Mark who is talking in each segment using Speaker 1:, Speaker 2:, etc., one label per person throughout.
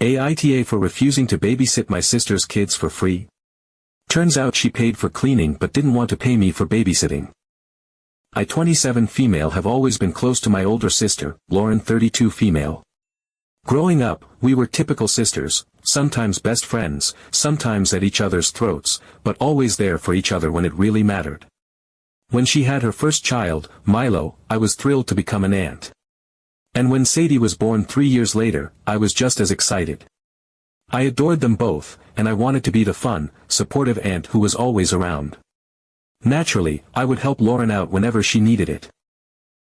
Speaker 1: AITA for refusing to babysit my sister's kids for free. Turns out she paid for cleaning but didn't want to pay me for babysitting. I 27 female have always been close to my older sister, Lauren 32 female. Growing up, we were typical sisters, sometimes best friends, sometimes at each other's throats, but always there for each other when it really mattered. When she had her first child, Milo, I was thrilled to become an aunt. And when Sadie was born 3 years later, I was just as excited. I adored them both, and I wanted to be the fun, supportive aunt who was always around. Naturally, I would help Lauren out whenever she needed it.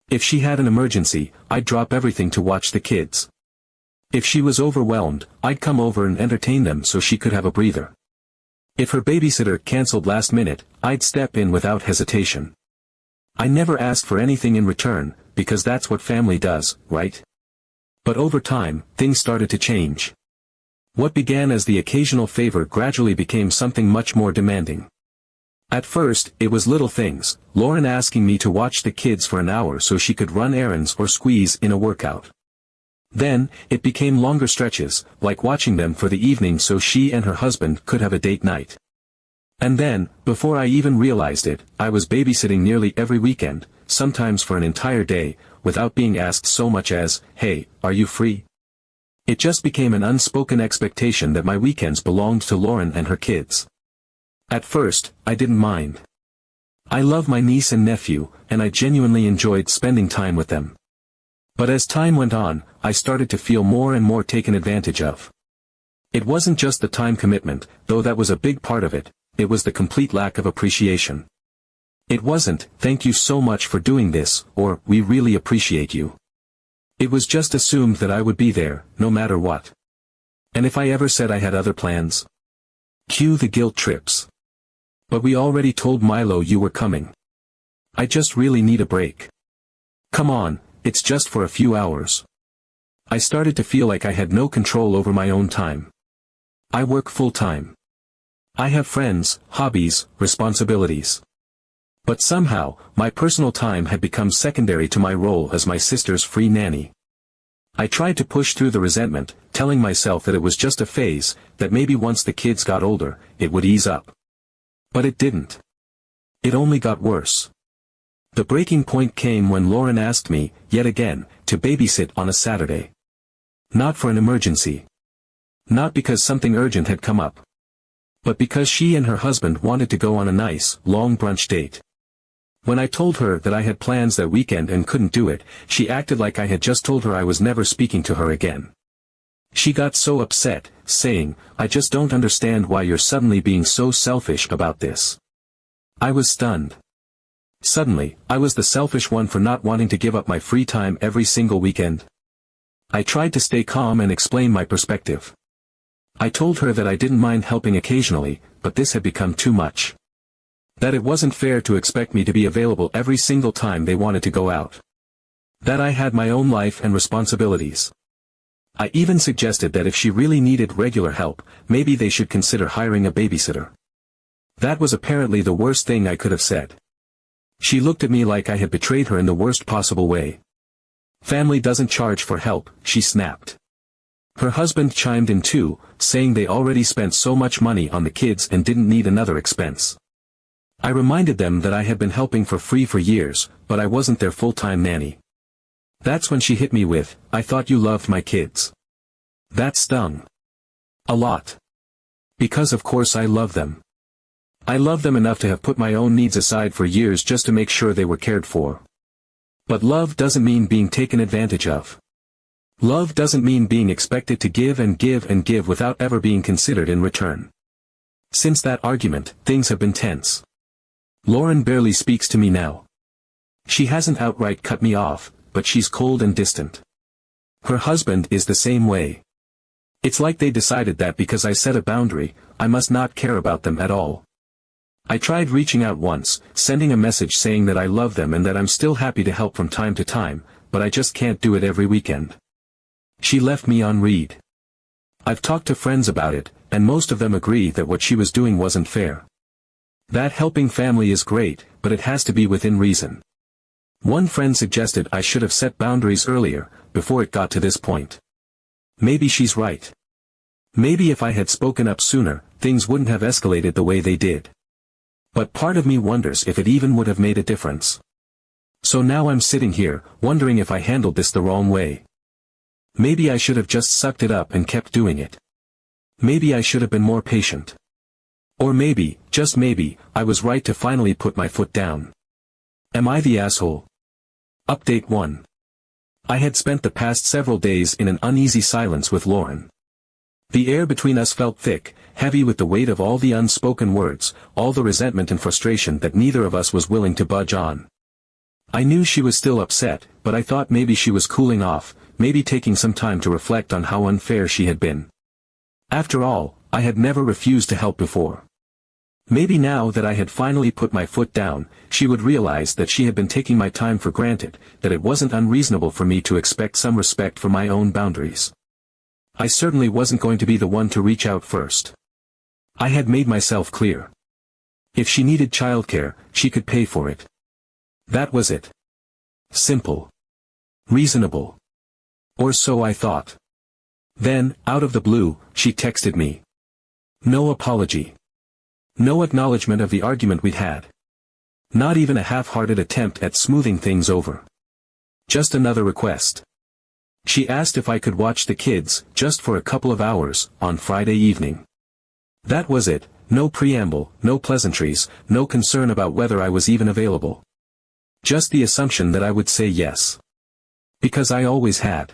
Speaker 1: If she had an emergency, I'd drop everything to watch the kids. If she was overwhelmed, I'd come over and entertain them so she could have a breather. If her babysitter canceled last minute, I'd step in without hesitation. I never asked for anything in return, because that's what family does, right? But over time, things started to change. What began as the occasional favor gradually became something much more demanding. At first, it was little things, Lauren asking me to watch the kids for an hour so she could run errands or squeeze in a workout. Then, it became longer stretches, like watching them for the evening so she and her husband could have a date night. And then, before I even realized it, I was babysitting nearly every weekend, sometimes for an entire day, without being asked so much as, "Hey, are you free?" It just became an unspoken expectation that my weekends belonged to Lauren and her kids. At first, I didn't mind. I love my niece and nephew, and I genuinely enjoyed spending time with them. But as time went on, I started to feel more and more taken advantage of. It wasn't just the time commitment, though that was a big part of it, it was the complete lack of appreciation. It wasn't, "Thank you so much for doing this," or "We really appreciate you." It was just assumed that I would be there, no matter what. And if I ever said I had other plans? Cue the guilt trips. "But we already told Milo you were coming. I just really need a break. Come on, it's just for a few hours." I started to feel like I had no control over my own time. I work full-time. I have friends, hobbies, responsibilities. But somehow, my personal time had become secondary to my role as my sister's free nanny. I tried to push through the resentment, telling myself that it was just a phase, that maybe once the kids got older, it would ease up. But it didn't. It only got worse. The breaking point came when Lauren asked me, yet again, to babysit on a Saturday. Not for an emergency. Not because something urgent had come up. But because she and her husband wanted to go on a nice, long brunch date. When I told her that I had plans that weekend and couldn't do it, she acted like I had just told her I was never speaking to her again. She got so upset, saying, "I just don't understand why you're suddenly being so selfish about this." I was stunned. Suddenly, I was the selfish one for not wanting to give up my free time every single weekend. I tried to stay calm and explain my perspective. I told her that I didn't mind helping occasionally, but this had become too much. That it wasn't fair to expect me to be available every single time they wanted to go out. That I had my own life and responsibilities. I even suggested that if she really needed regular help, maybe they should consider hiring a babysitter. That was apparently the worst thing I could have said. She looked at me like I had betrayed her in the worst possible way. "Family doesn't charge for help," she snapped. Her husband chimed in too, saying they already spent so much money on the kids and didn't need another expense. I reminded them that I had been helping for free for years, but I wasn't their full-time nanny. That's when she hit me with, "I thought you loved my kids." That stung. A lot. Because of course I love them. I love them enough to have put my own needs aside for years just to make sure they were cared for. But love doesn't mean being taken advantage of. Love doesn't mean being expected to give and give and give without ever being considered in return. Since that argument, things have been tense. Lauren barely speaks to me now. She hasn't outright cut me off, but she's cold and distant. Her husband is the same way. It's like they decided that because I set a boundary, I must not care about them at all. I tried reaching out once, sending a message saying that I love them and that I'm still happy to help from time to time, but I just can't do it every weekend. She left me on read. I've talked to friends about it, and most of them agree that what she was doing wasn't fair. That helping family is great, but it has to be within reason. One friend suggested I should have set boundaries earlier, before it got to this point. Maybe she's right. Maybe if I had spoken up sooner, things wouldn't have escalated the way they did. But part of me wonders if it even would have made a difference. So now I'm sitting here, wondering if I handled this the wrong way. Maybe I should have just sucked it up and kept doing it. Maybe I should have been more patient. Or maybe, just maybe, I was right to finally put my foot down. Am I the asshole? Update 1. I had spent the past several days in an uneasy silence with Lauren. The air between us felt thick, heavy with the weight of all the unspoken words, all the resentment and frustration that neither of us was willing to budge on. I knew she was still upset, but I thought maybe she was cooling off, maybe taking some time to reflect on how unfair she had been. After all, I had never refused to help before. Maybe now that I had finally put my foot down, she would realize that she had been taking my time for granted, that it wasn't unreasonable for me to expect some respect for my own boundaries. I certainly wasn't going to be the one to reach out first. I had made myself clear. If she needed childcare, she could pay for it. That was it. Simple. Reasonable. Or so I thought. Then, out of the blue, she texted me. No apology. No acknowledgement of the argument we'd had. Not even a half-hearted attempt at smoothing things over. Just another request. She asked if I could watch the kids, just for a couple of hours, on Friday evening. That was it, no preamble, no pleasantries, no concern about whether I was even available. Just the assumption that I would say yes. Because I always had.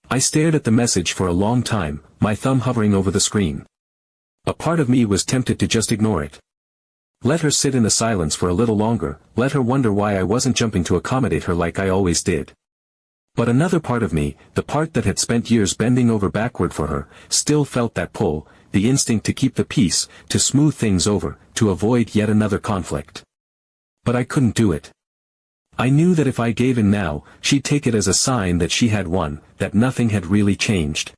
Speaker 1: I stared at the message for a long time, my thumb hovering over the screen. A part of me was tempted to just ignore it. Let her sit in the silence for a little longer, let her wonder why I wasn't jumping to accommodate her like I always did. But another part of me, the part that had spent years bending over backward for her, still felt that pull, the instinct to keep the peace, to smooth things over, to avoid yet another conflict. But I couldn't do it. I knew that if I gave in now, she'd take it as a sign that she had won, that nothing had really changed.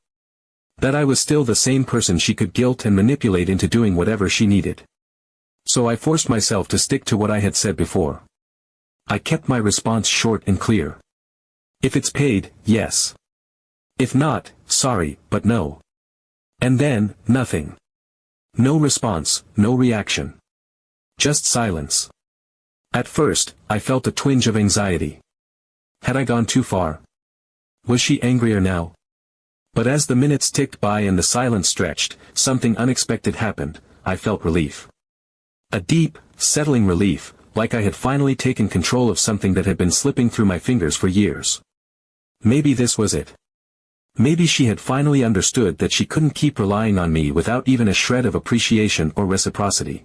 Speaker 1: That I was still the same person she could guilt and manipulate into doing whatever she needed. So I forced myself to stick to what I had said before. I kept my response short and clear. If it's paid, yes. If not, sorry, but no. And then, nothing. No response, no reaction. Just silence. At first, I felt a twinge of anxiety. Had I gone too far? Was she angrier now? But as the minutes ticked by and the silence stretched, something unexpected happened. I felt relief. A deep, settling relief, like I had finally taken control of something that had been slipping through my fingers for years. Maybe this was it. Maybe she had finally understood that she couldn't keep relying on me without even a shred of appreciation or reciprocity.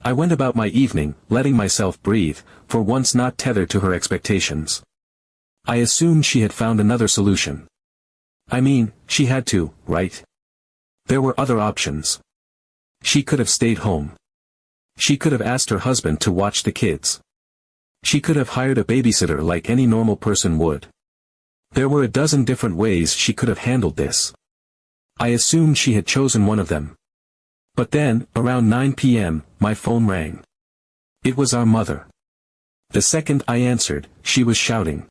Speaker 1: I went about my evening, letting myself breathe, for once not tethered to her expectations. I assumed she had found another solution. I mean, she had to, right? There were other options. She could have stayed home. She could have asked her husband to watch the kids. She could have hired a babysitter like any normal person would. There were a dozen different ways she could have handled this. I assumed she had chosen one of them. But then, around 9 p.m., my phone rang. It was our mother. The second I answered, she was shouting.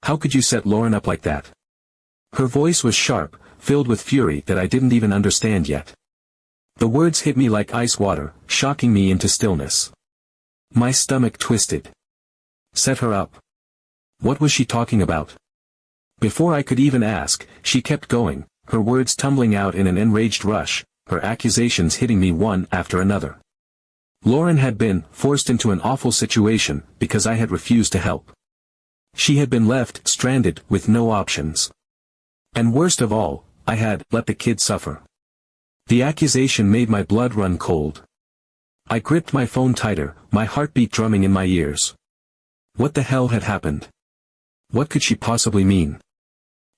Speaker 1: How could you set Lauren up like that? Her voice was sharp, filled with fury that I didn't even understand yet. The words hit me like ice water, shocking me into stillness. My stomach twisted. Set her up. What was she talking about? Before I could even ask, she kept going, her words tumbling out in an enraged rush, her accusations hitting me one after another. Lauren had been forced into an awful situation because I had refused to help. She had been left stranded with no options. And worst of all, I had let the kid suffer. The accusation made my blood run cold. I gripped my phone tighter, my heartbeat drumming in my ears. What the hell had happened? What could she possibly mean?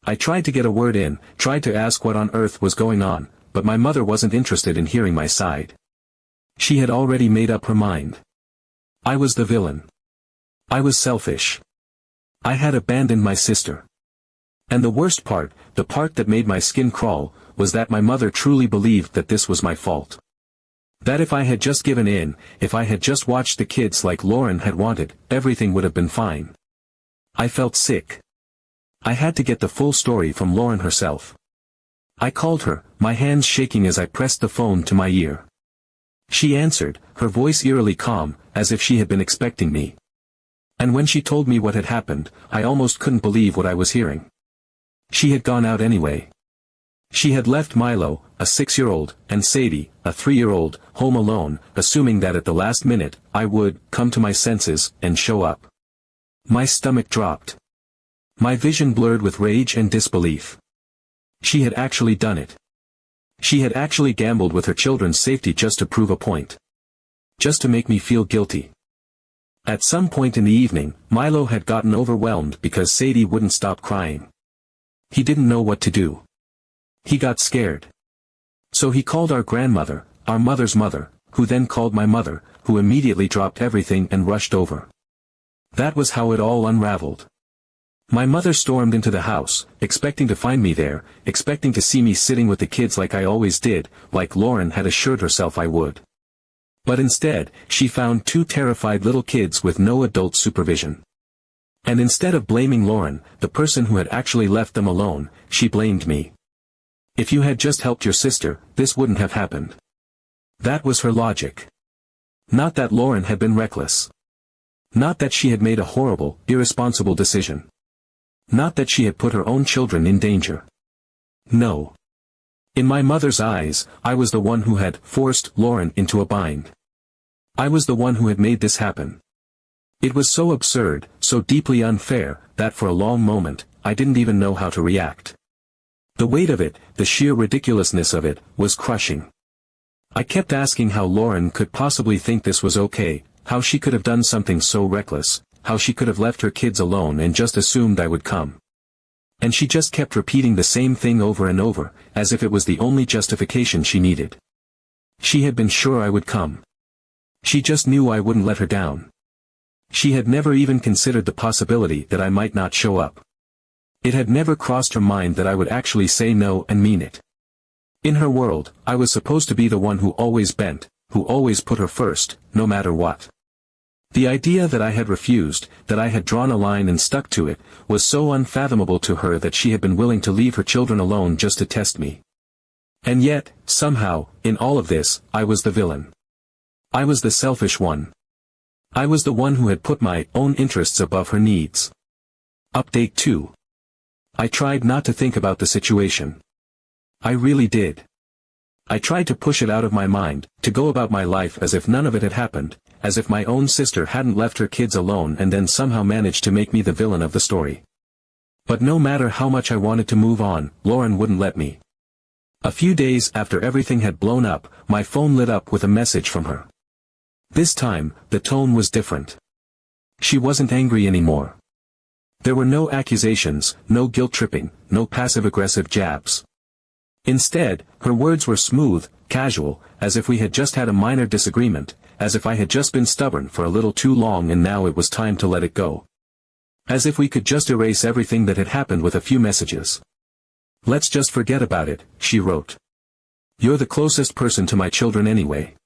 Speaker 1: I tried to get a word in, tried to ask what on earth was going on, but my mother wasn't interested in hearing my side. She had already made up her mind. I was the villain. I was selfish. I had abandoned my sister. And the worst part, the part that made my skin crawl, was that my mother truly believed that this was my fault. That if I had just given in, if I had just watched the kids like Lauren had wanted, everything would have been fine. I felt sick. I had to get the full story from Lauren herself. I called her, my hands shaking as I pressed the phone to my ear. She answered, her voice eerily calm, as if she had been expecting me. And when she told me what had happened, I almost couldn't believe what I was hearing. She had gone out anyway. She had left Milo, a 6-year-old, and Sadie, a 3-year-old, home alone, assuming that at the last minute, I would come to my senses and show up. My stomach dropped. My vision blurred with rage and disbelief. She had actually done it. She had actually gambled with her children's safety just to prove a point. Just to make me feel guilty. At some point in the evening, Milo had gotten overwhelmed because Sadie wouldn't stop crying. He didn't know what to do. He got scared. So he called our grandmother, our mother's mother, who then called my mother, who immediately dropped everything and rushed over. That was how it all unraveled. My mother stormed into the house, expecting to find me there, expecting to see me sitting with the kids like I always did, like Lauren had assured herself I would. But instead, she found 2 terrified little kids with no adult supervision. And instead of blaming Lauren, the person who had actually left them alone, she blamed me. If you had just helped your sister, this wouldn't have happened. That was her logic. Not that Lauren had been reckless. Not that she had made a horrible, irresponsible decision. Not that she had put her own children in danger. No. In my mother's eyes, I was the one who had forced Lauren into a bind. I was the one who had made this happen. It was so absurd, so deeply unfair, that for a long moment, I didn't even know how to react. The weight of it, the sheer ridiculousness of it, was crushing. I kept asking how Lauren could possibly think this was okay, how she could have done something so reckless, how she could have left her kids alone and just assumed I would come. And she just kept repeating the same thing over and over, as if it was the only justification she needed. She had been sure I would come. She just knew I wouldn't let her down. She had never even considered the possibility that I might not show up. It had never crossed her mind that I would actually say no and mean it. In her world, I was supposed to be the one who always bent, who always put her first, no matter what. The idea that I had refused, that I had drawn a line and stuck to it, was so unfathomable to her that she had been willing to leave her children alone just to test me. And yet, somehow, in all of this, I was the villain. I was the selfish one. I was the one who had put my own interests above her needs. Update 2. I tried not to think about the situation. I really did. I tried to push it out of my mind, to go about my life as if none of it had happened, as if my own sister hadn't left her kids alone and then somehow managed to make me the villain of the story. But no matter how much I wanted to move on, Lauren wouldn't let me. A few days after everything had blown up, my phone lit up with a message from her. This time, the tone was different. She wasn't angry anymore. There were no accusations, no guilt-tripping, no passive-aggressive jabs. Instead, her words were smooth, casual, as if we had just had a minor disagreement, as if I had just been stubborn for a little too long and now it was time to let it go. As if we could just erase everything that had happened with a few messages. Let's just forget about it, she wrote. You're the closest person to my children anyway.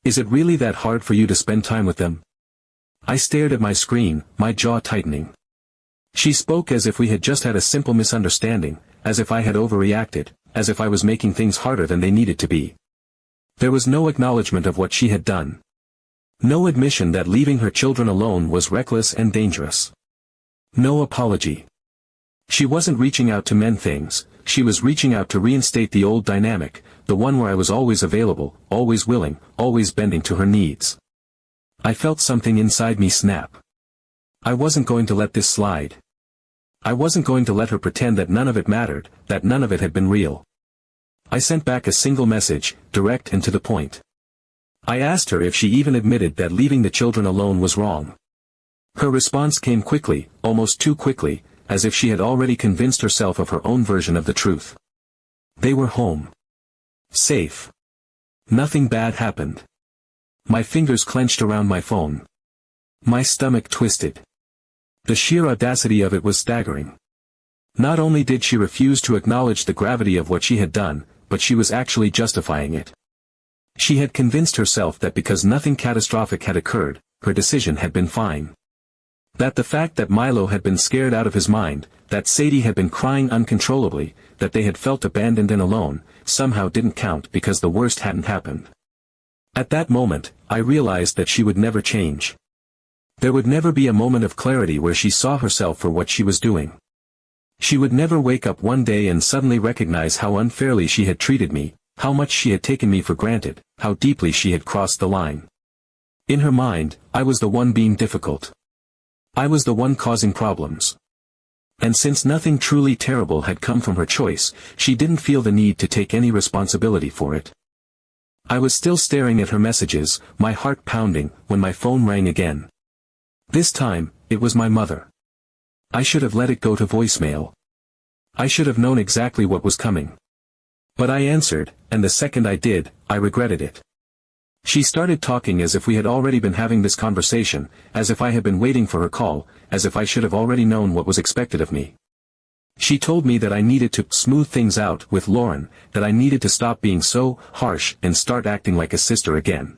Speaker 1: Is it really that hard for you to spend time with them? I stared at my screen, my jaw tightening. She spoke as if we had just had a simple misunderstanding, as if I had overreacted, as if I was making things harder than they needed to be. There was no acknowledgement of what she had done. No admission that leaving her children alone was reckless and dangerous. No apology. She wasn't reaching out to mend things, she was reaching out to reinstate the old dynamic, the one where I was always available, always willing, always bending to her needs. I felt something inside me snap. I wasn't going to let this slide. I wasn't going to let her pretend that none of it mattered, that none of it had been real. I sent back a single message, direct and to the point. I asked her if she even admitted that leaving the children alone was wrong. Her response came quickly, almost too quickly, as if she had already convinced herself of her own version of the truth. They were home. Safe. Nothing bad happened. My fingers clenched around my phone. My stomach twisted. The sheer audacity of it was staggering. Not only did she refuse to acknowledge the gravity of what she had done, but she was actually justifying it. She had convinced herself that because nothing catastrophic had occurred, her decision had been fine. That the fact that Milo had been scared out of his mind, that Sadie had been crying uncontrollably, that they had felt abandoned and alone, somehow didn't count because the worst hadn't happened. At that moment, I realized that she would never change. There would never be a moment of clarity where she saw herself for what she was doing. She would never wake up one day and suddenly recognize how unfairly she had treated me, how much she had taken me for granted, how deeply she had crossed the line. In her mind, I was the one being difficult. I was the one causing problems. And since nothing truly terrible had come from her choice, she didn't feel the need to take any responsibility for it. I was still staring at her messages, my heart pounding, when my phone rang again. This time, it was my mother. I should have let it go to voicemail. I should have known exactly what was coming. But I answered, and the second I did, I regretted it. She started talking as if we had already been having this conversation, as if I had been waiting for her call, as if I should have already known what was expected of me. She told me that I needed to smooth things out with Lauren, that I needed to stop being so harsh and start acting like a sister again.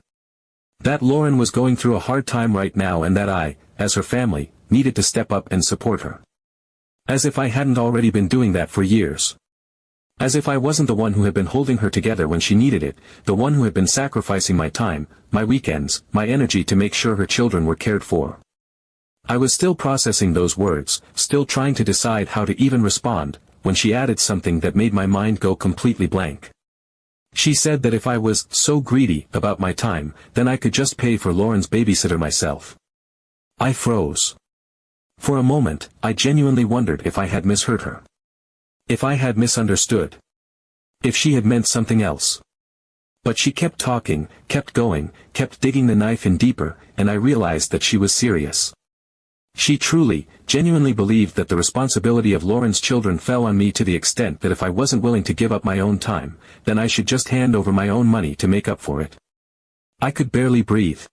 Speaker 1: That Lauren was going through a hard time right now and that I, as her family, needed to step up and support her. As if I hadn't already been doing that for years. As if I wasn't the one who had been holding her together when she needed it, the one who had been sacrificing my time, my weekends, my energy to make sure her children were cared for. I was still processing those words, still trying to decide how to even respond, when she added something that made my mind go completely blank. She said that if I was so greedy about my time, then I could just pay for Lauren's babysitter myself. I froze. For a moment, I genuinely wondered if I had misheard her. If I had misunderstood. If she had meant something else. But she kept talking, kept going, kept digging the knife in deeper, and I realized that she was serious. She truly, genuinely believed that the responsibility of Lauren's children fell on me to the extent that if I wasn't willing to give up my own time, then I should just hand over my own money to make up for it. I could barely breathe.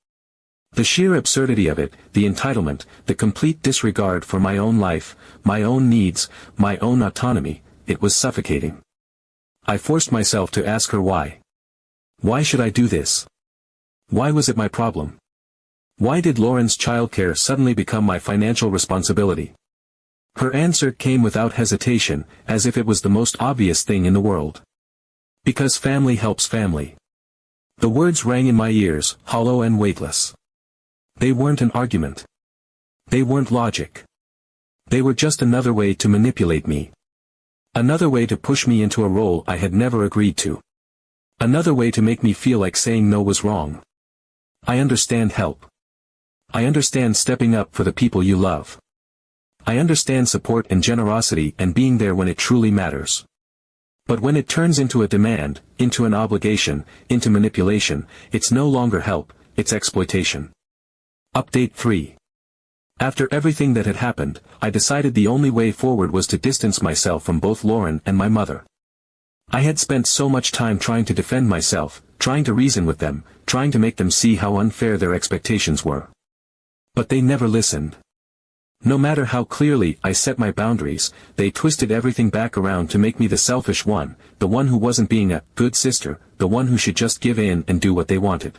Speaker 1: The sheer absurdity of it, the entitlement, the complete disregard for my own life, my own needs, my own autonomy, it was suffocating. I forced myself to ask her why. Why should I do this? Why was it my problem? Why did Lauren's childcare suddenly become my financial responsibility? Her answer came without hesitation, as if it was the most obvious thing in the world. Because family helps family. The words rang in my ears, hollow and weightless. They weren't an argument. They weren't logic. They were just another way to manipulate me. Another way to push me into a role I had never agreed to. Another way to make me feel like saying no was wrong. I understand help. I understand stepping up for the people you love. I understand support and generosity and being there when it truly matters. But when it turns into a demand, into an obligation, into manipulation, it's no longer help, it's exploitation. Update 3. After everything that had happened, I decided the only way forward was to distance myself from both Lauren and my mother. I had spent so much time trying to defend myself, trying to reason with them, trying to make them see how unfair their expectations were. But they never listened. No matter how clearly I set my boundaries, they twisted everything back around to make me the selfish one, the one who wasn't being a good sister, the one who should just give in and do what they wanted.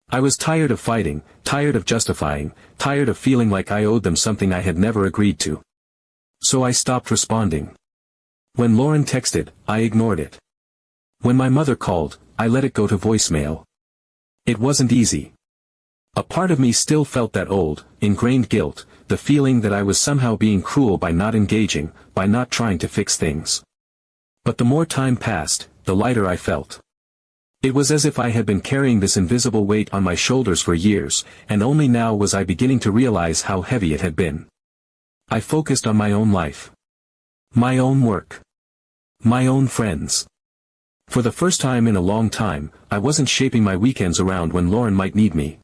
Speaker 1: I was tired of fighting, tired of justifying, tired of feeling like I owed them something I had never agreed to. So I stopped responding. When Lauren texted, I ignored it. When my mother called, I let it go to voicemail. It wasn't easy. A part of me still felt that old, ingrained guilt, the feeling that I was somehow being cruel by not engaging, by not trying to fix things. But the more time passed, the lighter I felt. It was as if I had been carrying this invisible weight on my shoulders for years, and only now was I beginning to realize how heavy it had been. I focused on my own life. My own work. My own friends. For the first time in a long time, I wasn't shaping my weekends around when Lauren might need me.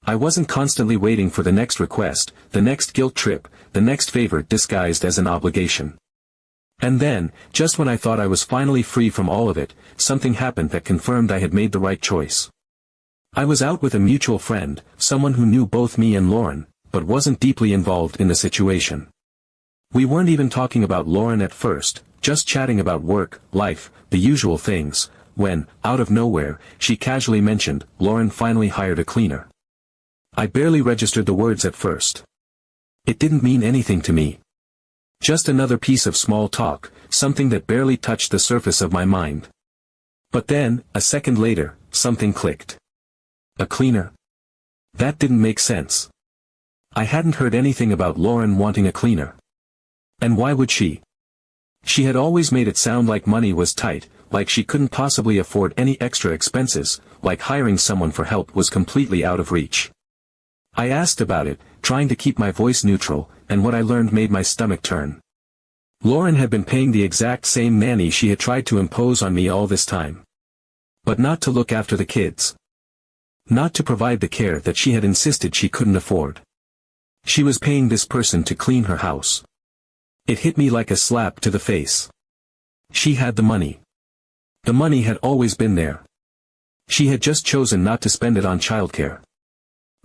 Speaker 1: I wasn't constantly waiting for the next request, the next guilt trip, the next favor disguised as an obligation. And then, just when I thought I was finally free from all of it, something happened that confirmed I had made the right choice. I was out with a mutual friend, someone who knew both me and Lauren, but wasn't deeply involved in the situation. We weren't even talking about Lauren at first, just chatting about work, life, the usual things, when, out of nowhere, she casually mentioned, Lauren finally hired a cleaner. I barely registered the words at first. It didn't mean anything to me. Just another piece of small talk, something that barely touched the surface of my mind. But then, a second later, something clicked. A cleaner? That didn't make sense. I hadn't heard anything about Lauren wanting a cleaner. And why would she? She had always made it sound like money was tight, like she couldn't possibly afford any extra expenses, like hiring someone for help was completely out of reach. I asked about it, trying to keep my voice neutral, and what I learned made my stomach turn. Lauren had been paying the exact same nanny she had tried to impose on me all this time. But not to look after the kids. Not to provide the care that she had insisted she couldn't afford. She was paying this person to clean her house. It hit me like a slap to the face. She had the money. The money had always been there. She had just chosen not to spend it on childcare.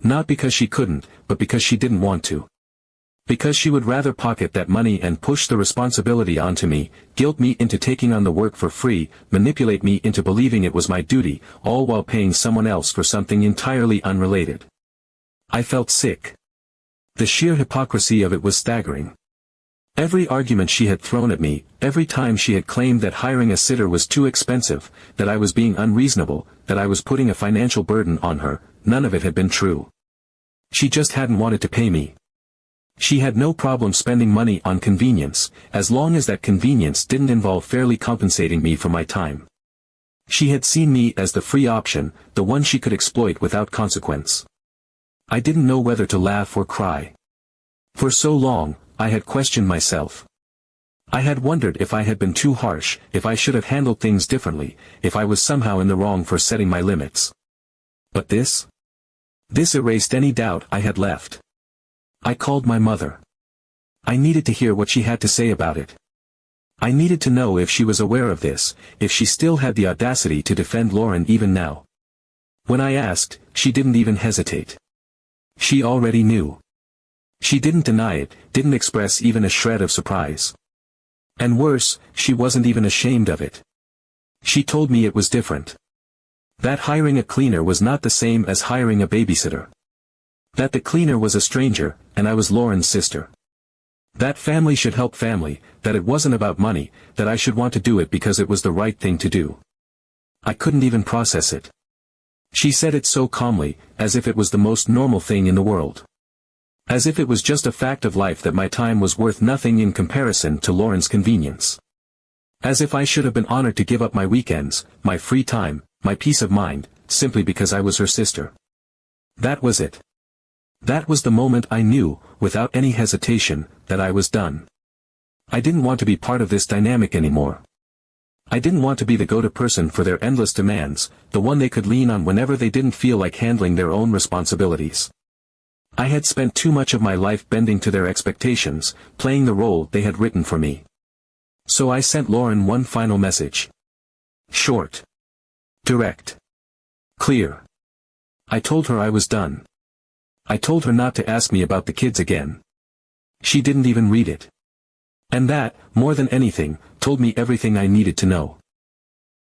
Speaker 1: Not because she couldn't, but because she didn't want to. Because she would rather pocket that money and push the responsibility onto me, guilt me into taking on the work for free, manipulate me into believing it was my duty, all while paying someone else for something entirely unrelated. I felt sick. The sheer hypocrisy of it was staggering. Every argument she had thrown at me, every time she had claimed that hiring a sitter was too expensive, that I was being unreasonable, that I was putting a financial burden on her, none of it had been true. She just hadn't wanted to pay me. She had no problem spending money on convenience, as long as that convenience didn't involve fairly compensating me for my time. She had seen me as the free option, the one she could exploit without consequence. I didn't know whether to laugh or cry. For so long, I had questioned myself. I had wondered if I had been too harsh, if I should have handled things differently, if I was somehow in the wrong for setting my limits. But this erased any doubt I had left. I called my mother. I needed to hear what she had to say about it. I needed to know if she was aware of this, if she still had the audacity to defend Lauren even now. When I asked, she didn't even hesitate. She already knew. She didn't deny it, didn't express even a shred of surprise. And worse, she wasn't even ashamed of it. She told me it was different. That hiring a cleaner was not the same as hiring a babysitter. That the cleaner was a stranger, and I was Lauren's sister. That family should help family, that it wasn't about money, that I should want to do it because it was the right thing to do. I couldn't even process it. She said it so calmly, as if it was the most normal thing in the world. As if it was just a fact of life that my time was worth nothing in comparison to Lauren's convenience. As if I should have been honored to give up my weekends, my free time, my peace of mind, simply because I was her sister. That was it. That was the moment I knew, without any hesitation, that I was done. I didn't want to be part of this dynamic anymore. I didn't want to be the go-to person for their endless demands, the one they could lean on whenever they didn't feel like handling their own responsibilities. I had spent too much of my life bending to their expectations, playing the role they had written for me. So I sent Lauren one final message. Short. Direct. Clear. I told her I was done. I told her not to ask me about the kids again. She didn't even read it. And that, more than anything, told me everything I needed to know.